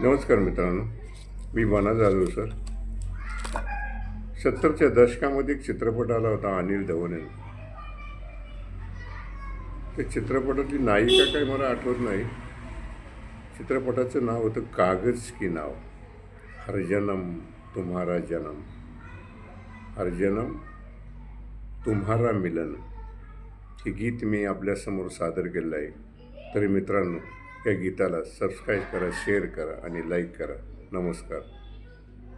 नमस्कार मित्रांनो, मी वना जाधव सर. 70च्या दशकामध्ये एक चित्रपट आला होता अनिल धवन यांचा. त्या चित्रपटातली नायिका काही मला आठवत नाही. चित्रपटाचं नाव होतं कागज की नाव. हर जन्म तुम्हारा जन्म, हर जन्म तुम्हारा मिलन, हे गीत मी आपल्यासमोर सादर केलं आहे. तरी मित्रांनो, या गीताला सबस्क्राईब करा, शेअर करा आणि लाईक करा. नमस्कार.